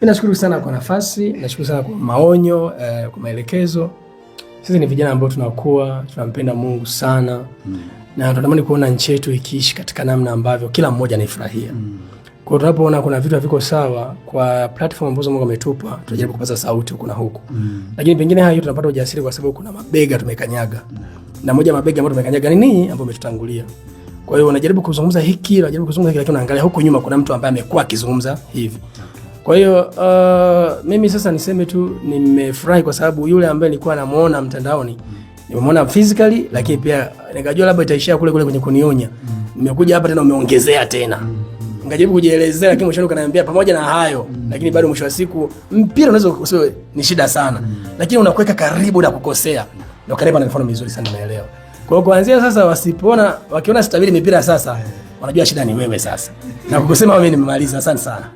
Nashukuru sana kwa nafasi, nashukuru sana kwa maonyo, kwa maelekezo. Sisi ni vijana ambao tunakuwa, tunampenda Mungu sana. Na tunatamani kuona nchi yetu ikiishi katika namna ambavyo kila mmoja anaifurahia. Kwa tunapoona kuna vitu haviko sawa kwa platform ambazo Mungu ametupa, tunajaribu kupaza sauti huku na huku. Lakini pengine hayo tunapata ujasiri kwa sababu kuna mabega tumekanyaga. Na moja mabega ambayo tumekanyaga ni nini ambayo umetutangulia. Kwa hiyo unajaribu kuzungumza hiki, unajaribu kuzungumza hiki, lakini unaangalia huko nyuma kuna mtu ambaye amekuwa akizungumza hivi. Kwa hiyo mimi sasa niseme tu nimefurahi kwa sababu yule ambaye nilikuwa namuona mtandaoni nimemuona physically, lakini pia nikajua labda itaishia kule kwenye kunionya. Nimekuja hapa tena umeongezea tena. Ngajaribu kujielezea, lakini mwisho ukaniambia pamoja na hayo, lakini bado mwisho wa siku mpira unaweza usiwe ni shida sana. Lakini unakuweka karibu na kukosea. Ndio karibu na mfano mzuri sana nimeelewa. Kwa hiyo kuanzia sasa wakiona sitabiri mipira sasa, wanajua shida ni wewe sasa. Na kukusema wewe nimemaliza. Asante sana.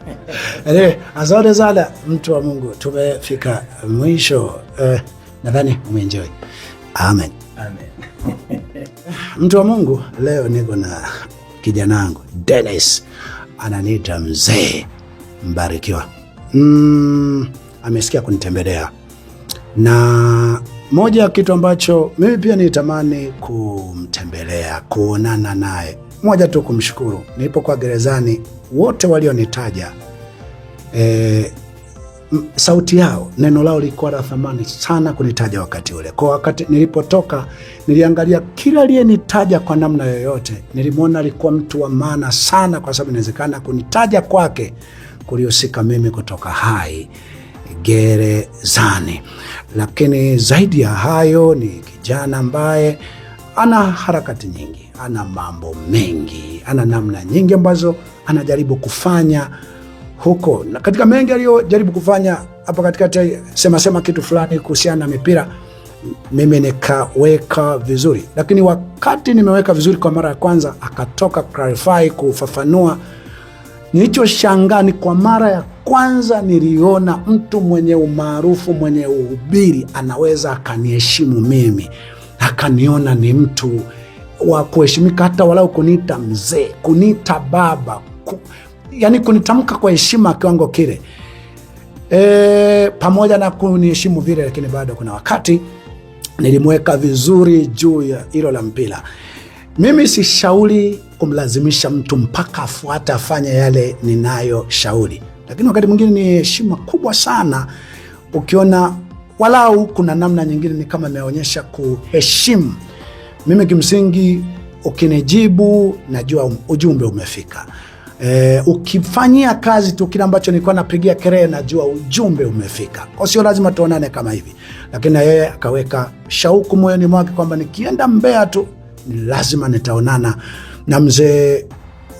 Asante sana mtu wa Mungu. Tumefika mwisho. Nadhani umeenjoy. Amen. Mtu wa Mungu, leo niko na kijana wangu Dennis, ananiita mzee Mbarikiwa. Amesikia kunitembelea. Na moja ya kitu ambacho mimi pia nitamani kumtembelea, kuonana naye. Moja tu kumshukuru. Nilipokuwa gerezani, wote walionitaja sauti yao, neno lao lilikuwa la thamani sana kunitaja wakati ule. Kwa wakati nilipotoka, niliangalia kila aliyenitaja kwa namna yoyote, nilimwona alikuwa mtu wa maana sana, kwa sababu inawezekana kunitaja kwake kulihusika mimi kutoka hai gerezani. Lakini zaidi ya hayo, ni kijana ambaye ana harakati nyingi, ana mambo mengi, ana namna nyingi ambazo anajaribu kufanya huko. Na katika mengi aliyojaribu kufanya hapa katikati, sema kitu fulani kuhusiana na mipira, mimi nikaweka vizuri. Lakini wakati nimeweka vizuri kwa mara ya kwanza, akatoka clarify kufafanua. Nilichoshangaa ni kwa mara ya kwanza niliona mtu mwenye umaarufu, mwenye uhubiri, anaweza akaniheshimu mimi, akaniona ni mtu wa kuheshimika, hata walau kuniita mzee, kuniita baba, yani kunitamka kwa heshima kiwango kile. Pamoja na kuniheshimu vile, lakini bado kuna wakati nilimweka vizuri juu ya hilo la mpira. Mimi si shauri kumlazimisha mtu mpaka afuate afanye yale ninayo shauri, lakini wakati mwingine ni heshima kubwa sana ukiona walau kuna namna nyingine ni kama imeonyesha kuheshimu. Mimi kimsingi ukinijibu najua ujumbe umefika. Ukifanyia kazi tu kile ambacho nilikuwa napigia kelele, najua ujumbe umefika. Kwa sio lazima tuonane kama hivi, lakini na yeye akaweka shauku moyoni mwake kwamba nikienda Mbeya tu ni lazima nitaonana na mzee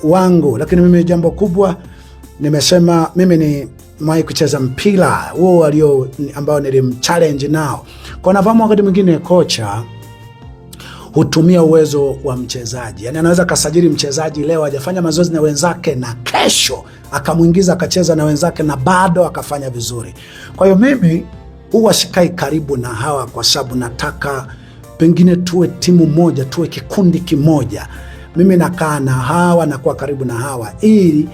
wangu. Lakini mimi jambo kubwa nimesema, mimi ni mwahi kucheza mpira huo ambao nilimchallenge nao. Kwa nafahamu wakati mwingine kocha hutumia uwezo wa mchezaji. Yani anaweza kasajili mchezaji leo hajafanya mazoezi na wenzake, na kesho akamuingiza akacheza na wenzake na bado akafanya vizuri. Kwa hiyo mimi huwa sikai karibu na hawa, kwa sababu nataka pengine tuwe timu moja, tuwe kikundi kimoja. Mimi nakaa na hawa, nakuwa karibu na hawa, ili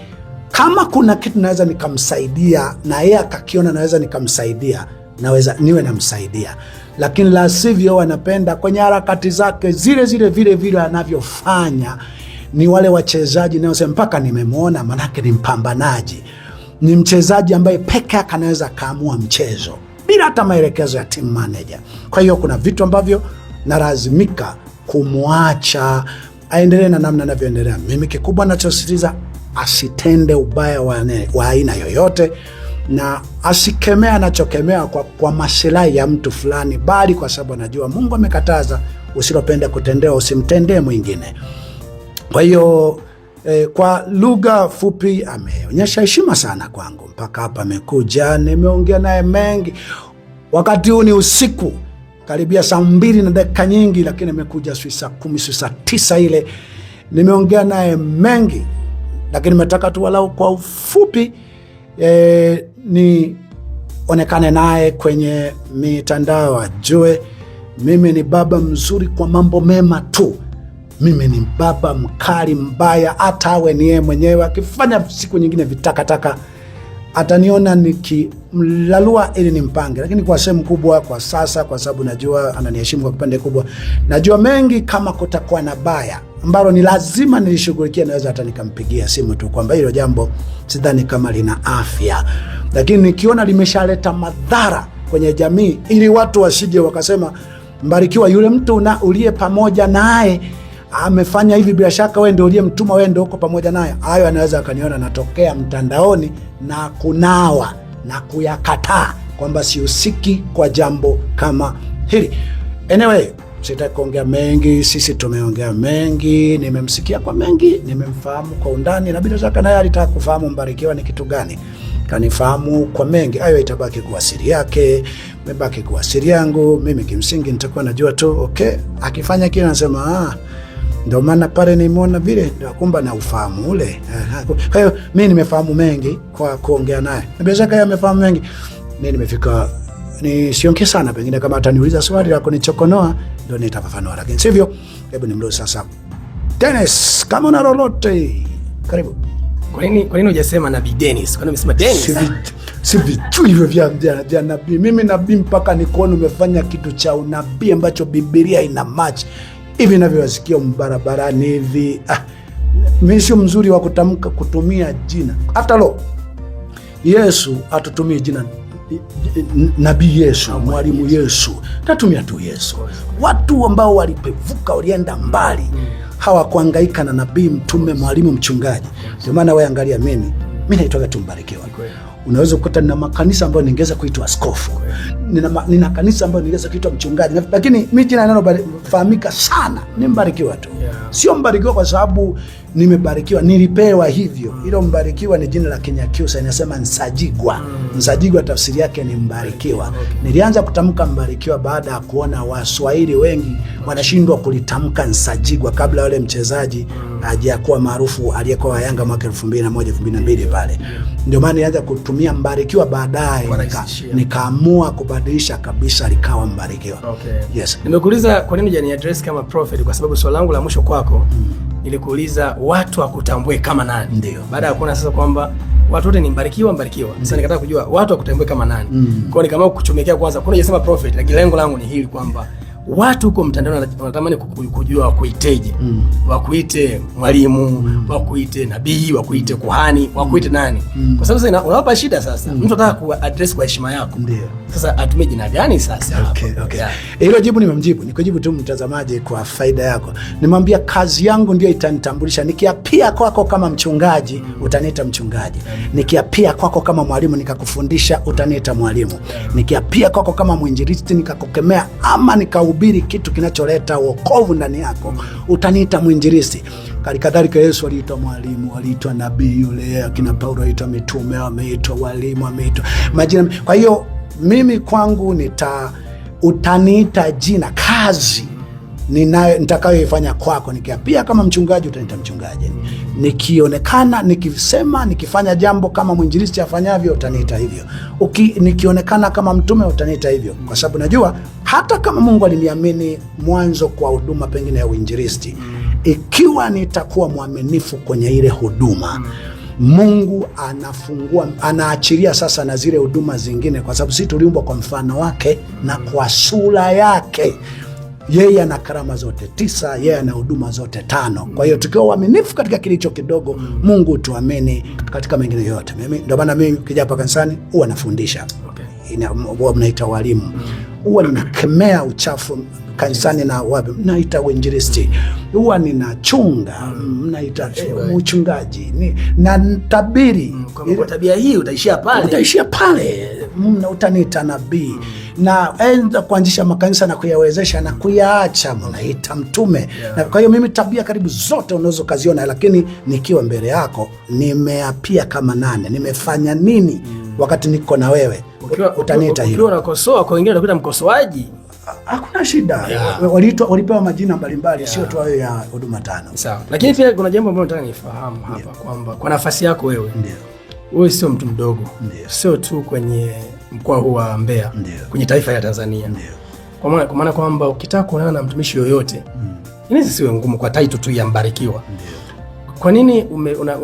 kama kuna kitu naweza nikamsaidia na yeye akakiona naweza nikamsaidia, naweza niwe namsaidia. Lakini la sivyo, wanapenda kwenye harakati zake zile vile anavyofanya. Ni wale wachezaji nao sema mpaka nimemwona, manake ni mpambanaji, ni mchezaji ambaye peke yake anaweza kaamua mchezo bila hata maelekezo ya team manager. Kwa hiyo kuna vitu ambavyo nalazimika kumwacha aendelee na namna anavyoendelea. Mimi kikubwa nachositiza, asitende ubaya wa aina yoyote, na asikemea anachokemea kwa maslahi ya mtu fulani, bali kwa sababu anajua Mungu amekataza usilopenda kutendewa usimtendee mwingine. Kwa hiyo kwa lugha fupi, ameonyesha heshima sana kwangu mpaka hapa amekuja. Nimeongea naye mengi. Wakati huu ni usiku karibia saa 2 na dakika nyingi, lakini amekuja saa 10 saa 9 ile. Nimeongea naye mengi, lakini nimetaka tu walau kwa ufupi ni onekane naye kwenye mitandao, ajue mimi ni baba mzuri kwa mambo mema tu. Mimi ni baba mkali mbaya, hata awe ni yeye mwenyewe akifanya siku nyingine vitakataka, ataniona nikimlalua ili nimpange, lakini kwa sehemu kubwa kwa sasa, kwa sababu najua ananiheshimu kwa kipande kubwa, najua mengi kama kutakuwa na baya ambalo ni lazima nilishughulikia, naweza hata nikampigia simu tu kwamba hilo jambo sidhani kama lina afya, lakini nikiona limeshaleta madhara kwenye jamii, ili watu wasije wakasema Mbarikiwa yule mtu uliye pamoja naye amefanya hivi, bila shaka wewe ndio uliyemtuma, wewe ndio uko pamoja naye. Hayo anaweza akaniona natokea mtandaoni na kunawa na kuyakataa kwamba sihusiki kwa jambo kama hili. Anyway, sitaki kuongea mengi, sisi tumeongea mengi, nimemsikia kwa mengi, nimemfahamu kwa undani, na bila shaka naye alitaka kufahamu Mbarikiwa ni kitu gani. Kanifahamu kwa mengi, hayo itabaki kuwa siri yake, mebaki kuwa siri yangu. Mimi kimsingi nitakuwa najua tu, okay, akifanya kile nasema ndio maana pale nimeona vile, ndio kumba na ufahamu ule. Kwa hiyo mimi nimefahamu mengi kwa kuongea naye, na bila shaka yeye amefahamu mengi. Mimi nimefika, siongee sana, pengine kama ataniuliza swali la kunichokonoa ndio nitafafanua, lakini sivyo. Hebu nimruhusu sasa Dennis, kama una lolote, karibu. Kwa nini hujasema Nabii Dennis? Kwa nini umesema Dennis? Si vitu hivyo vya nabii. Mimi nabii mpaka nikuone umefanya kitu cha unabii ambacho Biblia ina match hivi ninavyowasikia mbarabarani hivi. Mimi sio mzuri wa kutamka kutumia jina. Hata Yesu atutumie jina Nabii Yesu, Mwalimu Yesu. Tatumia tu Yesu. Watu ambao walipevuka, walienda mbali, hawakuhangaika na nabii, mtume, mwalimu, mchungaji. Ndio maana wewe angalia, mimi naitwa tu Mbarikiwa. Unaweza kukuta nina makanisa ambayo ningeweza kuitwa askofu, nina kanisa ambayo ningeweza kuitwa mchungaji, lakini mimi jina linalofahamika sana ni Mbarikiwa tu. Sio Mbarikiwa kwa sababu nimebarikiwa, nilipewa hivyo. Hilo Mbarikiwa ni jina la Kinyakyusa, inasema Nsajigwa. Nsajigwa tafsiri yake ni mbarikiwa. Nilianza kutamka Mbarikiwa baada ya kuona Waswahili wengi wanashindwa kulitamka Nsajigwa kabla yule mchezaji hajakuwa maarufu aliyekuwa Yanga mwaka 2001 2002 pale. Ndio maana nilianza kutumia Mbarikiwa, baadaye nikaamua kubadilisha kabisa likawa Mbarikiwa. Yes. Nimekuuliza kwa nini hujani address kama prophet, kwa sababu swali langu la mwisho kwako nilikuuliza watu wakutambue kama nani. Ndio. Baada ya kuona sasa kwamba watu wote ni Mbarikiwa. Sasa nikataka kujua watu wakutambue kama nani. Kwa hiyo nikaamua kuchomekea kwanza. Kuna hujasema prophet, lakini lengo langu ni hili kwamba watu huko mtandao wanatamani kujua wakuiteje. Wakuite mwalimu, wakuite nabii, wakuite kuhani, wakuite nani? Kwa sababu sasa unawapa shida sasa. Mtu anataka kuaddress kwa heshima yako. Ndio. Sasa atumie jina gani sasa? Okay. Hilo jibu nimemjibu. Nikujibu tu mtazamaji kwa faida yako. Nimwambia kazi yangu ndio itanitambulisha. Nikiapia kwako kama mchungaji, utaniita mchungaji. Nikiapia kwako kama mwalimu nikakufundisha, utaniita mwalimu. Nikiapia kwako kama mwinjilisti nikakukemea ama nikahubiri kitu kinacholeta wokovu ndani yako, utaniita mwinjilisti. Kadhalika Yesu aliitwa mwalimu, aliitwa nabii, yule akina Paulo aliitwa mitume, ameitwa walimu, ameitwa majina. Kwa hiyo mimi kwangu utaniita jina, kazi nitakayoifanya kwako. Nikiapia kama mchungaji, utaniita mchungaji. Nikionekana, nikisema, nikifanya jambo kama mwinjilisti afanyavyo, utaniita hivyo. Nikionekana kama mtume, utaniita hivyo. Kwa sababu najua hata kama Mungu aliniamini mwanzo kwa huduma pengine ya uinjilisti, ikiwa nitakuwa mwaminifu kwenye ile huduma, Mungu anaachilia sasa na zile huduma zingine, kwa sababu sisi tuliumbwa kwa mfano wake na kwa sura yake. Yeye ana karama zote 9, yeye ana huduma zote 5. Kwa hiyo tukiwa waaminifu katika kilicho kidogo, Mungu tuamini katika mengine yote. Ndio maana mimi ukija hapa kanisani huwa nafundisha. Huwa mnaita walimu. Huwa ninakemea uchafu kanisani na wapi mnaita uinjilisti. Huwa ninachunga, mnaita uchungaji. Na tabiri. Kwa tabia hii utaishia pale. Utaniita nabii. Na enda kuanzisha makanisa na kuyawezesha na kuyaacha, mnaita mtume. Na kwa hiyo mimi tabia karibu zote unaweza kaziona, lakini nikiwa mbele yako nimeapia kama nane, nimefanya nini wakati niko na wewe, utaniita hilo. Ukiwa unakosoa kwa wengine utakuta mkosoaji, hakuna shida. Walipewa majina mbalimbali, sio tu hayo ya huduma 5. Sawa. Lakini pia kuna jambo ambalo nataka nifahamu hapa, kwamba kwa nafasi yako wewe sio mtu mdogo. Sio tu kwenye mkoa huu wa Mbeya, kwenye taifa ya Tanzania. Kwa maana kwamba ukitaka kuonana na mtumishi yoyote, inaweza siwe ngumu kwa title tu ya Mbarikiwa. Kwa nini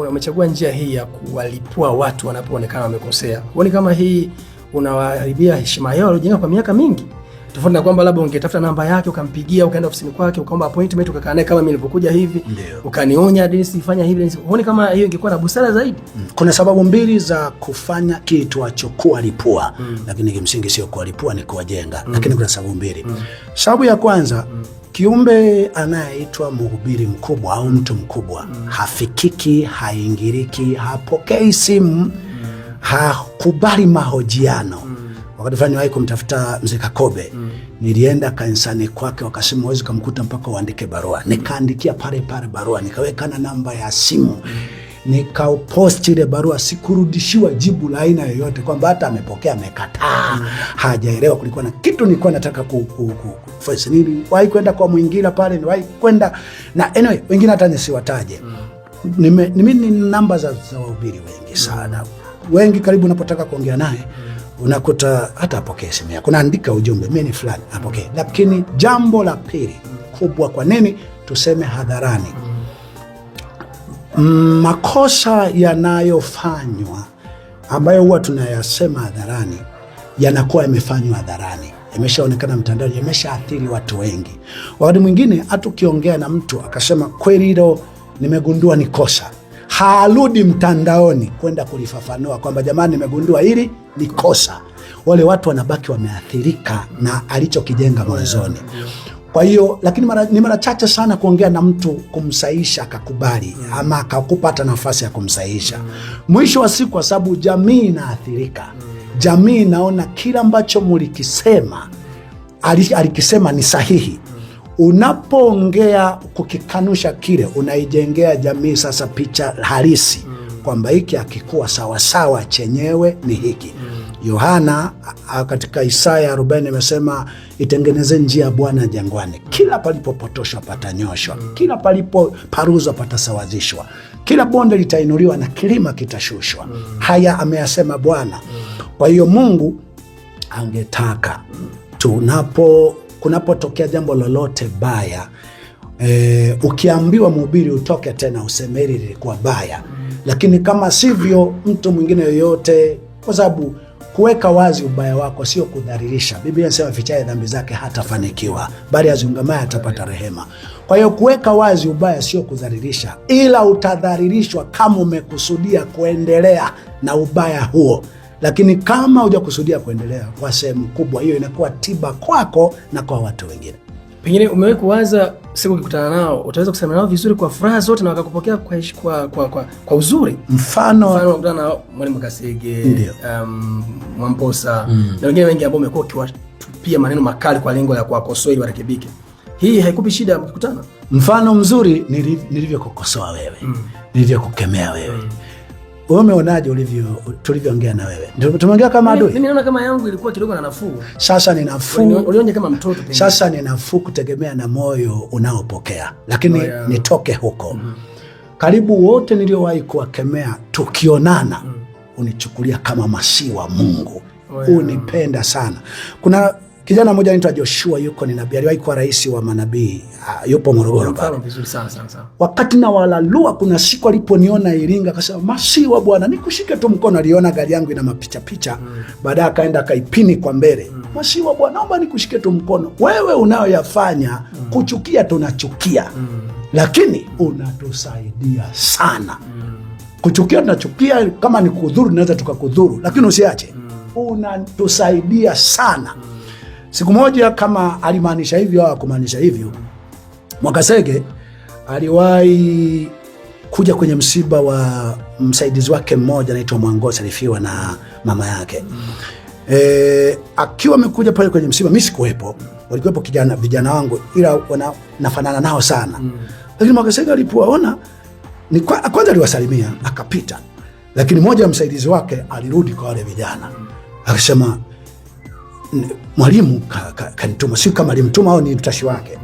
umechagua njia hii ya kuwalipua watu wanapoonekana wamekosea? Huoni kama hii unawaharibia heshima yao waliojenga kwa miaka mingi? Tofauti na kwamba labda ungetafuta namba yake ukampigia, ukaenda ofisini kwake, ukaomba appointment, ukakaa naye kama mimi nilipokuja hivi, ukanionya Dennis ifanya hivi. Huoni kama hiyo ingekuwa na busara zaidi? Kuna sababu mbili za kufanya kitu kuwalipua, lakini kimsingi sio kuwalipua, ni kuwajenga. Lakini kuna sababu mbili. Sababu ya kwanza, kiumbe anayeitwa mhubiri mkubwa au mtu mkubwa hafikiki, haingiriki, hapokei simu, hakubali mahojiano. Wakati fulani wahi kumtafuta Mzee Kakobe, nilienda kanisani kwake, wakasema huwezi kumkuta mpaka uandike barua. Nikaandikia pale barua, nikaweka na namba ya simu, nikaupost ile barua. Sikurudishiwa jibu la aina yoyote kwamba hata amepokea, amekataa, hajaelewa. Kulikuwa na kitu nilikuwa nataka kufanya. Niliwahi kwenda kwa Mwingira pale, niliwahi kwenda na anyway, wengine hata nisiwataje. Mimi ni namba za wahubiri wengi sana. Wengi karibu unapotaka kuongea naye unakuta hata apokee simu yako, naandika ujumbe, mimi ni fulani, apokee. Lakini jambo la pili kubwa, kwa nini tuseme hadharani? Makosa yanayofanywa ambayo huwa tunayasema hadharani yanakuwa yamefanywa hadharani, yameshaonekana mtandaoni, yameshaathiri watu wengi. Wakati mwingine hata ukiongea na mtu akasema kweli hilo nimegundua ni kosa, harudi mtandaoni kwenda kulifafanua kwamba jamani, nimegundua hili ni kosa. Wale watu wanabaki wameathirika na alichokijenga mwanzoni. Kwa hiyo, lakini ni mara chache sana kuongea na mtu kumsaisha akakubali, ama akakupata nafasi ya kumsaisha. Mwisho wa siku, kwa sababu jamii inaathirika, jamii inaona kila ambacho mulikisema alikisema ni sahihi. Unapoongea kukikanusha kile, unaijengea jamii sasa picha halisi kwamba hiki hakikuwa sawasawa, chenyewe ni hiki. Yohana katika Isaya 40 amesema, itengeneze njia ya Bwana jangwani, kila palipopotoshwa patanyoshwa, kila palipoparuzwa patasawazishwa, kila bonde litainuliwa na kilima kitashushwa. Haya ameyasema Bwana. Kwa hiyo Mungu angetaka kunapotokea jambo lolote baya, ukiambiwa mhubiri utoke tena useme hili lilikuwa baya. Lakini kama sivyo, mtu mwingine yoyote, kwa sababu kuweka wazi ubaya wako sio kudhalilisha. Biblia inasema fichaye dhambi zake hatafanikiwa, bali aziungamaye atapata rehema. Kwa hiyo kuweka wazi ubaya sio kudhalilisha, ila utadhalilishwa kama umekusudia kuendelea na ubaya huo. Lakini kama hujakusudia kuendelea, kwa sehemu kubwa hiyo inakuwa tiba kwako na kwa watu wengine. Pengine umewahi kuwaza siku ukikutana nao utaweza kusema nao vizuri kwa furaha zote na wakakupokea kwa uzuri? Mfano unakutana na Mwalimu Kasege, Mwamposa na wengine wengi ambao umekuwa ukiwatupia maneno makali kwa lengo la kuwakosoa ili warekebike. Hii haikupi shida mkikutana? Mfano mzuri nilivyokukosoa wewe, nilivyokukemea wewe. Wewe umeonaje tulivyoongea na wewe? Ndio tumeongea kama adui. Mimi naona kama yangu ilikuwa kidogo na nafuu. Sasa ni nafuu. Ulionje kama mtoto pengine. Sasa ni nafuu kutegemea na moyo unaopokea. Lakini nitoke huko. Karibu wote niliowahi kuwakemea tukionana unichukulia kama masihi wa Mungu. Unipenda sana. Kuna kijana mmoja anaitwa Joshua, yuko ni nabii, aliwahi kuwa rais wa manabii, yupo Morogoro pale. Wakati na walalua, kuna siku aliponiona Iringa akasema, masihi wa Bwana nikushike tu mkono. Aliona gari yangu ina mapicha picha, baadaye akaenda akaipini kwa mbele. Masihi wa Bwana, naomba nikushike tu mkono. Wewe unayoyafanya kuchukia tunachukia, lakini unatusaidia sana. Kuchukia tunachukia, kama ni kudhuru tunaweza tukakudhuru, lakini usiache. Unatusaidia sana. Siku moja, kama alimaanisha hivyo au kumaanisha hivyo, Mwakasege aliwahi kuja kwenye msiba wa msaidizi wake mmoja anaitwa Mwangosi, alifiwa na mama yake. Akiwa amekuja pale kwenye msiba, mimi sikuwepo, walikuwepo vijana wangu, ila nafanana nao sana. Lakini Mwakasege alipoona, kwanza aliwasalimia akapita, lakini mmoja wa msaidizi wake alirudi kwa wale vijana akasema, mwalimu kanituma, si kama alimtuma au ni mtashi wake,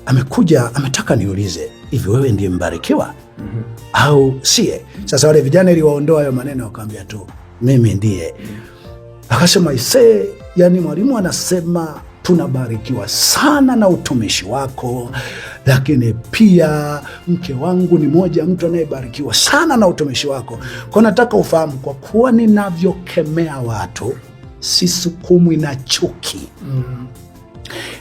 amekuja ametaka niulize, hivi wewe ndiye mbarikiwa au sie? Sasa wale vijana iliwaondoa hayo maneno, wakaambia tu mimi ndiye. Akasema yani mwalimu anasema tunabarikiwa sana na utumishi wako, lakini pia mke wangu ni moja mtu anayebarikiwa sana na utumishi wako. Kwa nataka ufahamu, kwa kuwa ninavyokemea watu sisukumwi na chuki.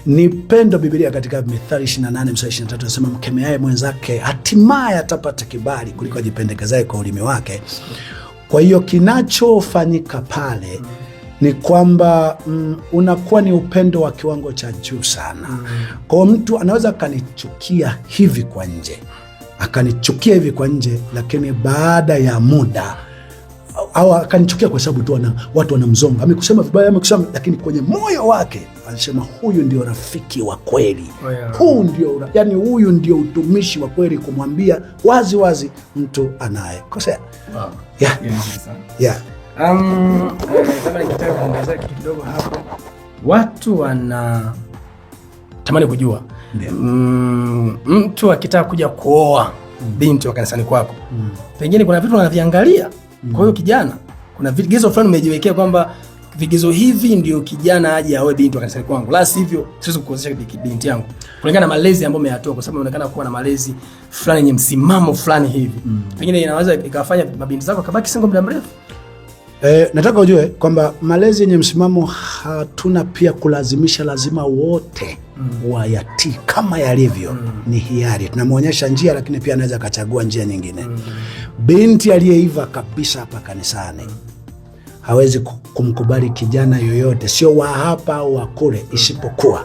Ni pendo. Biblia katika Mithali 28:23 nasema, mkemeaye mwenzake hatimaye atapata kibali kuliko ajipendekezaye kwa ulimi wake. Kwa hiyo kinachofanyika pale ni kwamba unakuwa ni upendo wa kiwango cha juu sana. Kwa mtu anaweza akanichukia hivi kwa nje, lakini baada ya muda, au akanichukia kwa sababu tu watu wanamzonga, amekusema vibaya, lakini kwenye moyo wake anasema huyu ndio rafiki wa kweli. Huyu ndio utumishi wa kweli, kumwambia wazi wazi mtu anayekosea. Kama nikitaka kuongezea kitu kidogo hapo, watu wanatamani kujua mtu akitaka kuja kuoa binti wa kanisani kwako, pengine kuna vitu wanaviangalia. Kwa hiyo kijana, kuna vigezo fulani umejiwekea kwamba vigezo hivi ndio kijana aje aoe binti wa kanisani kwangu, la sivyo siwezi kukuozesha binti yangu, kulingana na malezi ambayo umeyatoa, kwa sababu inaonekana kuwa na malezi fulani yenye msimamo fulani hivi. Pengine inaweza ikawafanya mabinti zako kabaki single muda mrefu. Nataka ujue kwamba malezi yenye msimamo hatuna pia kulazimisha, lazima wote wayatii kama yalivyo. Ni hiari, tunamwonyesha njia, lakini pia anaweza akachagua njia nyingine. Binti aliyeiva kabisa hapa kanisani hawezi kumkubali kijana yoyote, sio wa hapa au wa kule, isipokuwa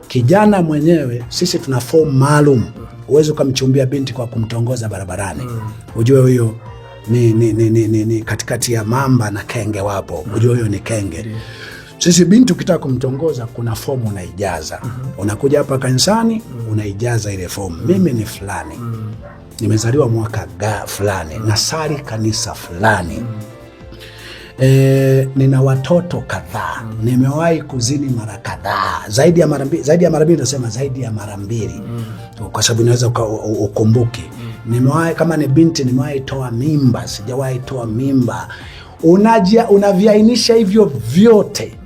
kijana mwenyewe. Sisi tuna form maalum. Huwezi ukamchumbia binti kwa kumtongoza barabarani. Ujue huyo ni katikati ya mamba na kenge wapo. Ujue huyo ni kenge. Sisi binti ukitaka kumtongoza, kuna fomu unaijaza. Unakuja hapa kanisani, unaijaza ile fomu. Mimi ni fulani, nimezaliwa mwaka fulani, nasali kanisa fulani, nina watoto kadhaa, nimewahi kuzini mara kadhaa, zaidi ya mara mbili, nasema zaidi ya mara mbili, kwa sababu inaweza ukumbuki. Nimewahi, kama ni binti, nimewahi toa mimba, sijawahi toa mimba. Unaviainisha hivyo vyote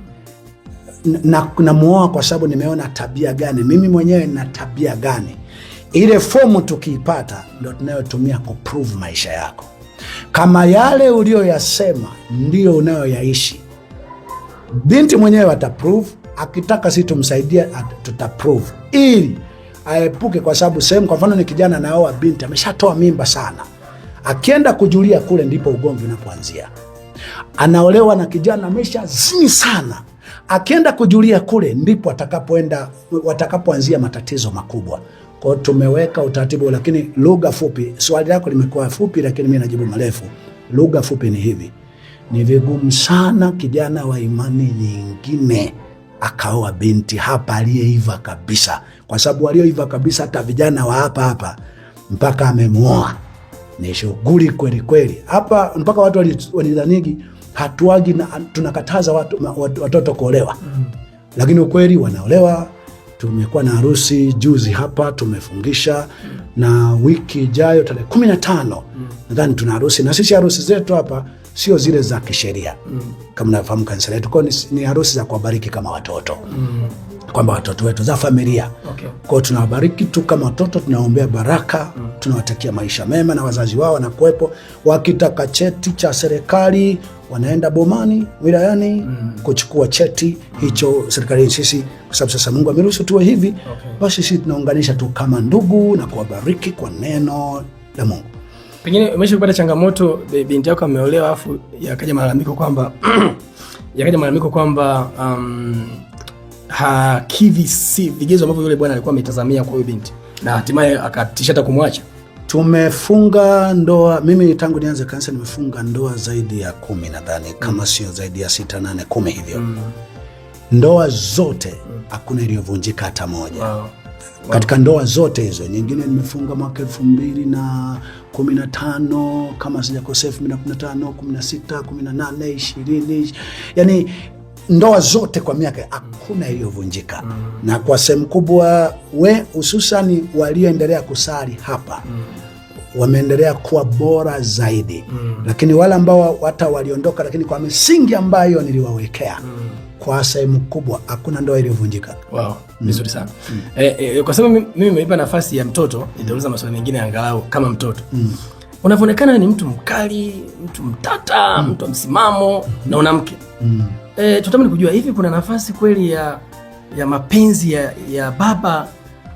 na muoa kwa sababu nimeona tabia gani, mimi mwenyewe na tabia gani. Ile fomu tukiipata ndio tunayotumia kuprove maisha yako. Kama yale ulioyasema ndio unayoyaishi, binti mwenyewe ataprove. Akitaka sisi tumsaidie, tutaprove ili aepuke, kwa sababu sehemu, kwa mfano ni kijana anaoa binti ameshatoa mimba sana, akienda kujulia kule ndipo ugomvi unapoanzia. Anaolewa na kijana ameshazini sana, akienda kujulia kule ndipo watakapoanzia matatizo makubwa. Kwa tumeweka utaratibu, lakini lugha fupi. Swali lako limekuwa fupi, lakini mimi najibu marefu. Lugha fupi ni hivi: ni vigumu sana kijana wa imani nyingine akaoa binti hapa aliyeiva kabisa, kwa sababu walioiva kabisa, hata vijana wa hapa mpaka amemuoa ni shughuli kweli kweli. Hapa mpaka watu walidhaniki hatuagi na tunakataza watoto kuolewa, lakini ukweli wanaolewa. Tumekuwa na harusi juzi hapa, tumefungisha, na wiki ijayo tarehe 15 nadhani tuna harusi. Na sisi harusi zetu hapa sio zile za kisheria kama nafahamu kanisa letu, kwa ni harusi za kuwabariki kama watoto, kwamba watoto wetu za familia. Kwa tunawabariki tu kama watoto, tunaombea baraka, tunawatakia maisha mema, na wazazi wao wanakuwepo. Wakitaka cheti cha serikali wanaenda bomani, wilayani kuchukua cheti hicho serikali. Sisi kwa sababu sasa Mungu ameruhusu tuwe hivi, basi sisi tunaunganisha tu kama ndugu na kuwabariki kwa neno la Mungu. Pengine umesha kupata changamoto, binti yako ameolewa afu yakaja malalamiko kwamba hakivi si vigezo ambavyo yule bwana alikuwa ametazamia kwa huyo binti, na hatimaye akatisha hata kumwacha. Tumefunga ndoa, mimi tangu nianze kanisa nimefunga ndoa zaidi ya 10 nadhani, kama sio zaidi ya 6, 8, 10 hivyo. Ndoa zote hakuna iliyovunjika hata moja. Katika ndoa zote hizo, nyingine nimefunga mwaka 2015 kama sijakosea, 2015, 16, 18, 20, yani ndoa zote kwa miaka hakuna iliyovunjika. Na kwa sehemu kubwa hususani walioendelea kusali hapa wameendelea kuwa bora zaidi. Lakini wale ambao hata waliondoka, lakini kwa misingi ambayo niliwawekea, kwa sehemu kubwa hakuna ndoa iliyovunjika. Wow, vizuri sana. Kwa sababu mimi nimeipa nafasi ya mtoto, nitauliza maswali mengine angalau kama mtoto. Unavyoonekana ni mtu mkali, mtu mtata, mtu wa msimamo na una mke. Tunatamani kujua hivi kuna nafasi kweli ya mapenzi ya baba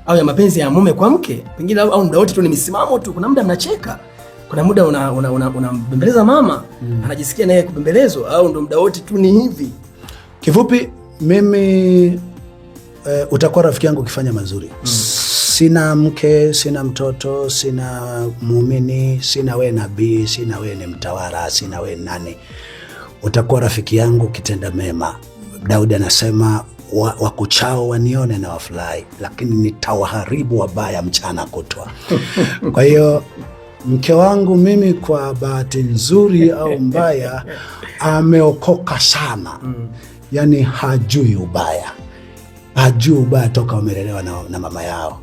au ya mapenzi ya mume kwa mke? Pengine au muda wote tu ni misimamo tu. Kuna muda mnacheka. Kuna muda unambembeleza mama, anajisikia naye kubembelezwa, au ndo muda wote tu ni hivi? Kifupi, mimi utakuwa rafiki yangu ukifanya mazuri. Sina mke, sina mtoto, sina muumini, sina we nabii, sina we ni mtawala, sina we nani. Utakuwa rafiki yangu ukitenda mema. Daudi anasema wakuchao wanione na wafurahi, lakini nitawaharibu wabaya mchana kutwa. Kwa hiyo mke wangu mimi, kwa bahati nzuri au mbaya, ameokoka sana. Yani hajui ubaya. Hajui ubaya toka wamelelewa na mama yao.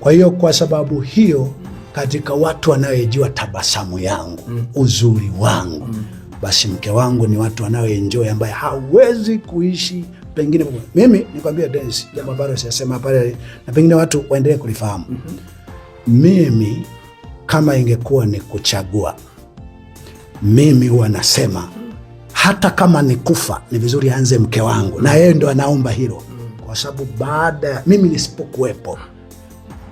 Kwa hiyo kwa sababu hiyo, katika watu wanaojua tabasamu yangu, uzuri wangu, basi mke wangu ni watu wanaoenjoy, ambaye hawezi kuishi pengine. Mimi nikwambia Dennis, jambo ambalo siyasema pale na pengine watu waendelee kulifahamu. Mimi kama ingekuwa ni kuchagua, mimi huwa nasema hata kama ni kufa, ni vizuri aanze mke wangu, na yeye ndo anaomba hilo. Kwa sababu baada mimi nisipokuwepo,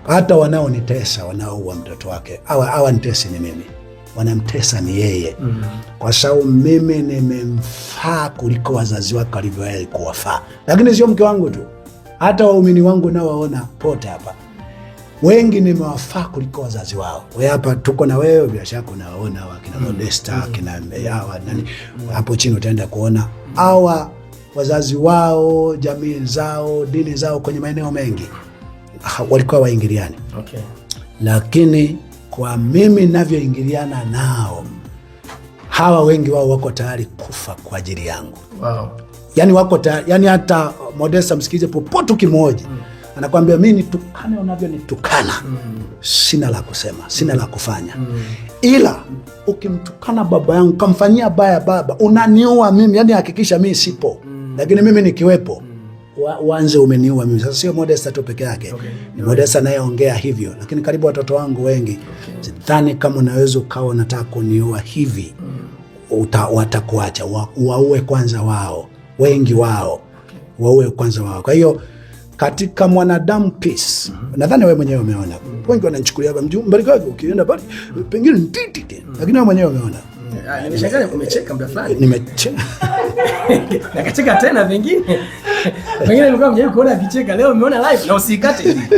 hata wanaonitesa, wanaoua mtoto wake, hawa nitesi ni mimi, wanamtesa ni yeye. Kwa sababu mimi nimemfaa kuliko wazazi wake walivyowahi kuwafaa. Lakini sio mke wangu tu, hata waumini wangu nao waona pote hapa, wengi nimewafaa kuliko wazazi wao. Wewe hapa tuko na wewe, bila shaka unaona wakina Modesta, kina Mbeyawa nani, hapo chini utaenda kuona hawa wazazi wao, jamii zao, dini zao, kwenye maeneo mengi walikuwa waingiliani. Okay. Lakini kwa mimi ninavyoingiliana nao, hawa wengi wao wako tayari kufa kwa ajili yangu. Wow. Yani wako tayari, yani hata Modesta msikize popote ukimhoji, anakuambia mimi nitukane unavyonitukana, sina la kusema, sina la kufanya. Ila ukimtukana baba yangu, kamfanyia baya baba, unaniua mimi, yani hakikisha mimi sipo. Lakini mimi nikiwepo, uanze umeniua mimi. Sasa sio Modesta tu peke yake. Okay. Ni Modesta anayeongea hivyo, lakini karibu watoto wangu wengi. Sidhani kama unaweza ukawa unataka kuniua hivi, watakuacha waue kwanza wao, wengi wao waue kwanza wao. Kwa hiyo katika mwanadamu peace, nadhani wewe mwenyewe umeona, wengi wananichukulia kama Mbarikiwa ukienda pale pengine ntiti, lakini wewe mwenyewe umeona. Nimeshangaa umecheka muda fulani. Nimecheka. Nakacheka tena pengine nilikuwa mjaribu kuona akicheka, leo umeona live na usikate hivi.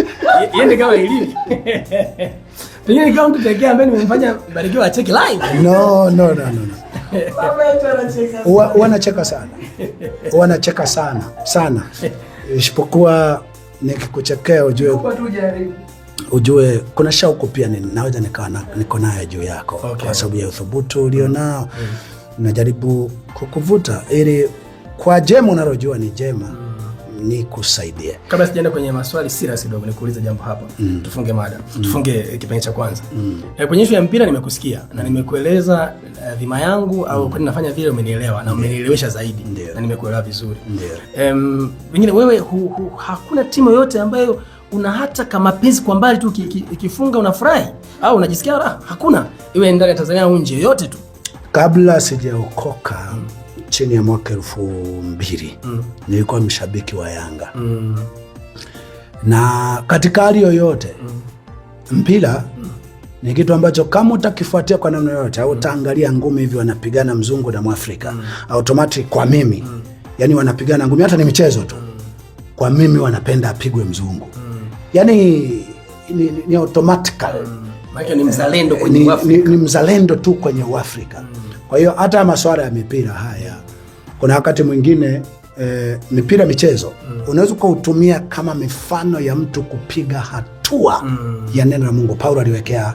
Iende kama ilivyo. Pengine kama mtu pekee ambaye nimemfanya Mbarikiwa acheke live. No. Wanacheka sana. Wanacheka sana. Isipokuwa nikikuchekea ujue kuna shauku pia naweza niko nayo juu yako. Okay. Kwa sababu ya uthubutu ulionao, najaribu kukuvuta ili kwa jema unalojua ni jema, ni kusaidia. Kabla sijaenda kwenye maswali serious kidogo, nikuuliza jambo hapa. Tufunge mada. Tufunge kipengele cha kwanza. Kwenye issue ya mpira nimekusikia na nimekueleza dhima yangu au kwa nini nafanya vile, umenielewa na umenielewesha zaidi. Na nimekuelewa vizuri. Wengine wewe hakuna timu yote ambayo una hata kama penzi kwa mbali tu ikifunga unafurahi au unajisikia raha? Hakuna, iwe ndani ya Tanzania au nje, yote tu. Kabla sijaokoka chini ya mwaka 2000 nilikuwa mshabiki wa Yanga. Na katika hali yoyote mpira ni kitu ambacho kama utakifuatia kwa namna yoyote, au utaangalia ngumi hivi wanapigana mzungu na Mwafrika, automatic kwa mimi, yani wanapigana ngumi, hata ni michezo tu, kwa mimi wanapenda apigwe mzungu. Yani ni automatically. Maana ni mzalendo kwenye Uafrika. Ni mzalendo tu kwenye Uafrika. Kwa hiyo hata masuala ya mipira haya, kuna wakati mwingine mipira michezo unaweza kuutumia kama mifano ya mtu kupiga hatua ya neno la Mungu. Paulo aliwekea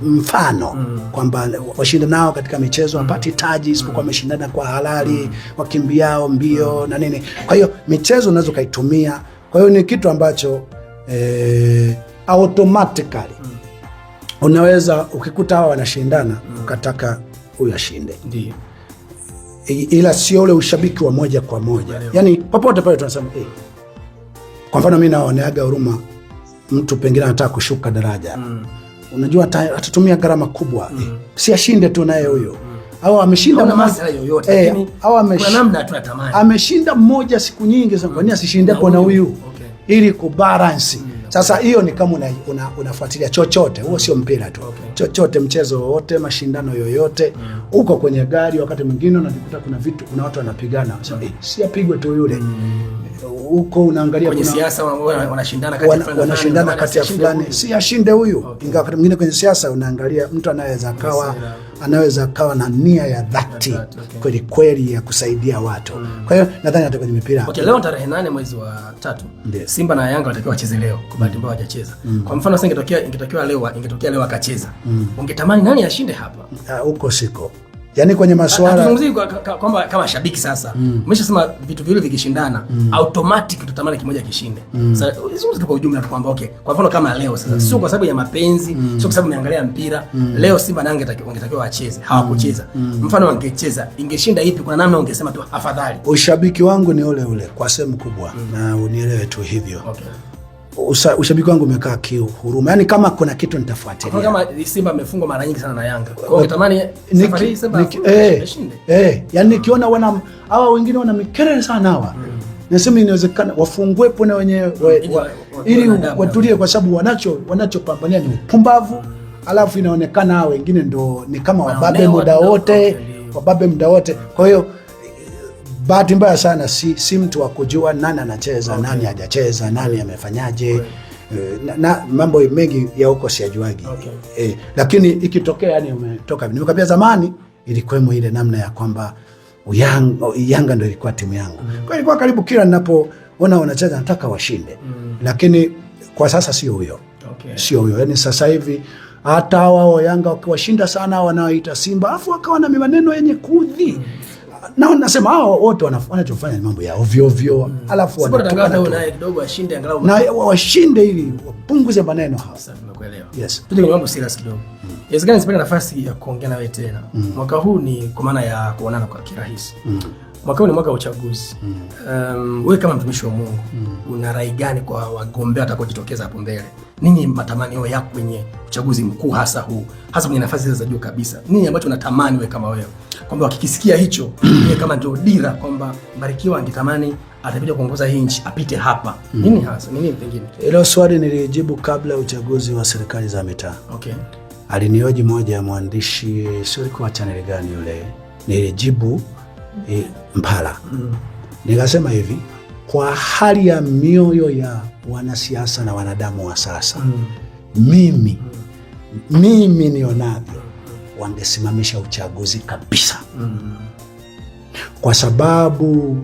mfano kwamba washindanao katika michezo hapati taji isipokuwa wameshindana kwa halali, wakimbiao mbio na nini. Kwa hiyo michezo unaweza kaitumia. Kwa hiyo ni kitu ambacho automatically unaweza ukikuta hawa wanashindana ukataka huyu ashinde. Ndio. Ila sio ule ushabiki wa moja kwa moja. Yani popote pale tunasema kwa mfano mimi naoneaga huruma mtu pengine anataka kushuka daraja. Unajua atatumia gharama kubwa. Si ashinde tu naye huyo. Au ameshinda masuala yoyote, lakini kuna namna tunatamani. Ameshinda mmoja siku nyingi sasa, kwa nini asishinde hapo na huyu? Ili kubalance. Sasa hiyo ni kama unafuatilia chochote, huo sio mpira tu. Chochote, mchezo wote, mashindano yoyote, uko kwenye gari wakati mwingine unajikuta kuna watu wanapigana. Sasa si apigwe tu yule. Huko unaangalia kwenye siasa wanashindana kati ya fulani, si ashinde huyu. Ingawa wakati mwingine kwenye siasa unaangalia mtu anaweza kawa na nia ya dhati kweli kweli ya kusaidia watu. Kwa hiyo nadhani hata kwenye mipira. Leo tarehe 8 mwezi wa 3, Simba na Yanga watakiwa wacheze leo. Kwa bahati mbaya hawajacheza. Kwa mfano sasa ingetokea leo akacheza. Ungetamani nani ashinde hapa? Huko siko. Yaani kwenye masuala tunazungumzia kwamba kama shabiki sasa umeshasema vitu vile vikishindana automatic tutamani kimoja kishinde. Sasa zungumza kwa ujumla tu kwamba okay, kwa mfano kama leo sasa sio kwa sababu ya mapenzi, sio kwa sababu umeangalia mpira, leo Simba na Yanga wangetakiwa wacheze, hawakucheza. Mfano wangecheza, ingeshinda ipi? Kuna namna ungesema tu afadhali. Ushabiki wangu ni ule ule kwa sehemu kubwa na unielewe tu hivyo. Okay. Ushabiki wangu umekaa huruma. Yaani kama kuna kitu nitafuatilia. Kama Simba amefungwa mara nyingi sana na Yanga. Kwa hiyo natamani safari Simba ashinde. Yaani nikiona hawa wengine wana mikelele sana hawa. Nasema inawezekana wafungwepo na wenyewe ili watulie, kwa sababu wanachopambania ni upumbavu. Alafu inaonekana hawa wengine ndo ni kama wababe muda wote. Kwa hiyo bahati mbaya sana si mtu wa kujua nani anacheza, nani hajacheza, nani amefanyaje. Na mambo mengi ya huko siyajuagi. Lakini ikitokea yani umetoka nimekapia zamani ilikuwemo ile namna ya kwamba Yanga ndio ilikuwa timu yangu. Kwa ilikuwa karibu kila ninapoona wanacheza nataka washinde. Lakini kwa sasa sio huyo. Sio huyo. Yaani sasa hivi hata wao Yanga wakiwashinda sana wanaoita Simba afu wakawa na maneno yenye kudhi. Na nasema hao wote wanachofanya ni mambo ya ovyo ovyo. Alafu wanatangaza naye kidogo ashinde angalau. Na washinde ili wapunguze maneno hao. Sasa nimekuelewa. Yes. Tuje kwa mambo serious kidogo. Inawezekana nisipate nafasi ya kuongea na wewe tena. Mwaka huu ni kwa maana ya kuonana kwa kirahisi. Mwaka huu ni mwaka wa uchaguzi. Wewe kama mtumishi wa Mungu, una rai gani kwa wagombea watakaojitokeza hapo mbele? Nini matamanio yako kwenye uchaguzi mkuu hasa kwenye nafasi za juu kabisa? Nini ambacho unatamani wewe kama wewe? Kwamba wakikisikia hicho, yeye kama ndio dira kwamba Mbarikiwa angetamani atakuja kuongoza hii nchi apite hapa. Nini hasa? Nini pengine? Hilo swali nilijibu kabla uchaguzi wa serikali za mitaa. Okay. Alinioji moja ya mwandishi, sio kwa channel gani yule. Nilijibu Mpala. Nikasema hivi, kwa hali ya mioyo ya wanasiasa na wanadamu wa sasa, mimi nionavyo wangesimamisha uchaguzi kabisa. Kwa sababu